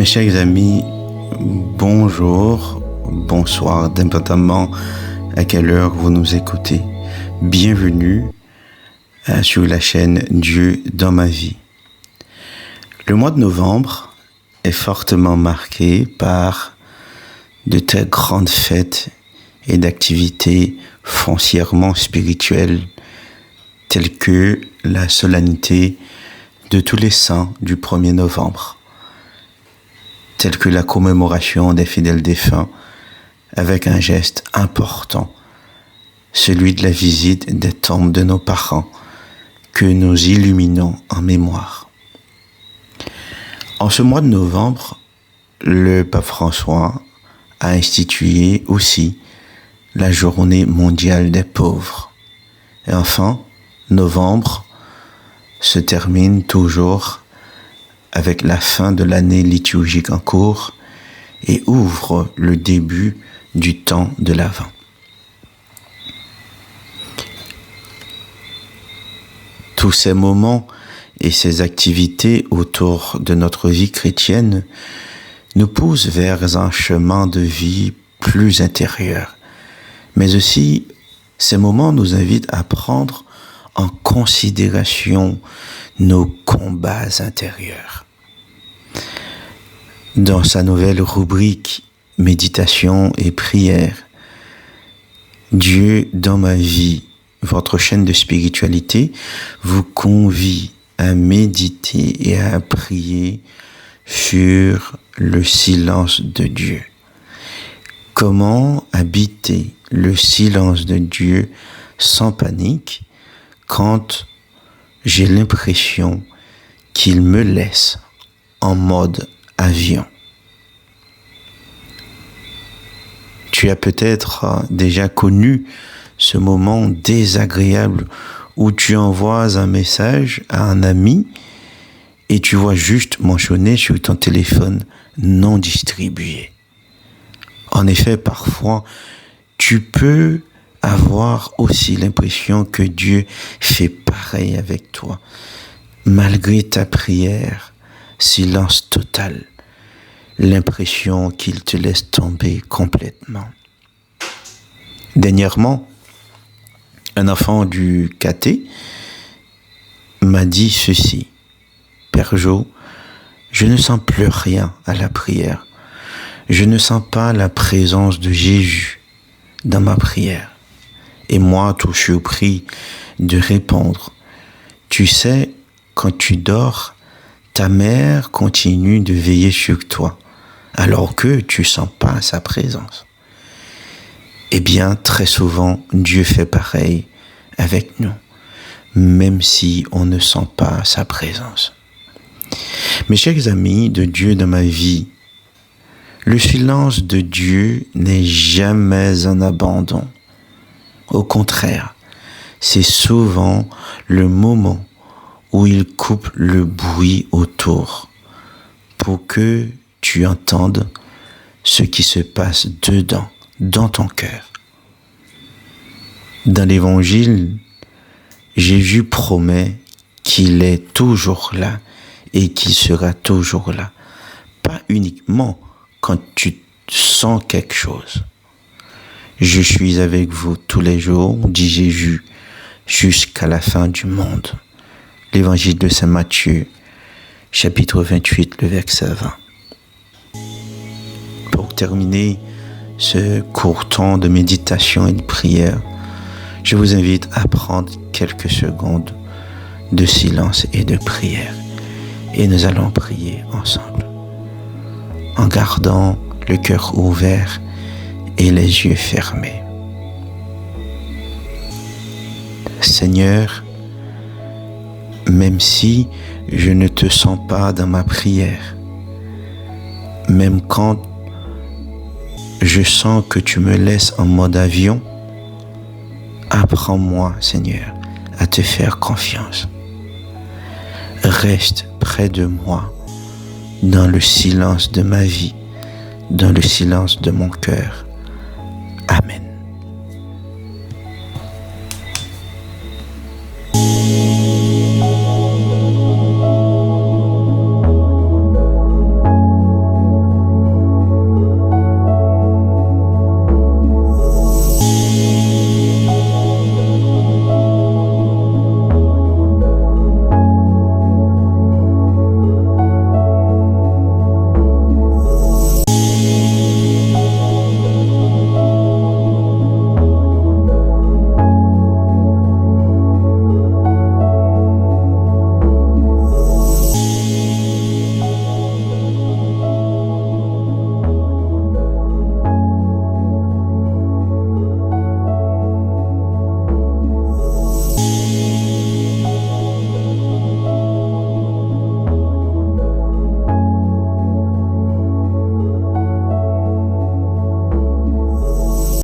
Mes chers amis, bonjour, bonsoir, dépendamment à quelle heure vous nous écoutez. Bienvenue sur la chaîne Dieu dans ma vie. Le mois de novembre est fortement marqué par de très grandes fêtes et d'activités foncièrement spirituelles telles que la solennité de tous les saints du 1er novembre, telle que la commémoration des fidèles défunts avec un geste important, celui de la visite des tombes de nos parents que nous illuminons en mémoire. En ce mois de novembre, le pape François a institué aussi la journée mondiale des pauvres. Et enfin, novembre se termine toujours avec la fin de l'année liturgique en cours et ouvre le début du temps de l'Avent. Tous ces moments et ces activités autour de notre vie chrétienne nous poussent vers un chemin de vie plus intérieur. Mais aussi, ces moments nous invitent à prendre en considération nos combats intérieurs. Dans sa nouvelle rubrique « Méditation et prière », Dieu dans ma vie, votre chaîne de spiritualité, vous convie à méditer et à prier sur le silence de Dieu. Comment habiter le silence de Dieu sans panique quand j'ai l'impression qu'il me laisse en mode avion? Tu as peut-être déjà connu ce moment désagréable où tu envoies un message à un ami et tu vois juste mentionner sur ton téléphone non distribué. En effet, parfois, tu peux avoir aussi l'impression que Dieu fait pareil avec toi. Malgré ta prière, silence total, l'impression qu'il te laisse tomber complètement. Dernièrement, un enfant du caté m'a dit ceci: Père Jo, je ne sens plus rien à la prière. Je ne sens pas la présence de Jésus dans ma prière. Et moi, tout surpris de répondre: Tu sais, quand tu dors, ta mère continue de veiller sur toi, alors que tu ne sens pas sa présence. Eh bien, très souvent, Dieu fait pareil avec nous, même si on ne sent pas sa présence. Mes chers amis de Dieu dans ma vie, le silence de Dieu n'est jamais un abandon. Au contraire, c'est souvent le moment où il coupe le bruit autour pour que tu entendes ce qui se passe dedans, dans ton cœur. Dans l'Évangile, Jésus promet qu'il est toujours là et qu'il sera toujours là. Pas uniquement quand tu sens quelque chose. Je suis avec vous tous les jours, dit Jésus, jusqu'à la fin du monde. L'Évangile de Saint Matthieu, chapitre 28, le verset 20. Pour terminer ce court temps de méditation et de prière, je vous invite à prendre quelques secondes de silence et de prière. Et nous allons prier ensemble, en gardant le cœur ouvert et les yeux fermés. Seigneur, même si je ne te sens pas dans ma prière, même quand je sens que tu me laisses en mode avion, apprends-moi, Seigneur, à te faire confiance. Reste près de moi, dans le silence de ma vie, dans le silence de mon cœur. Amen.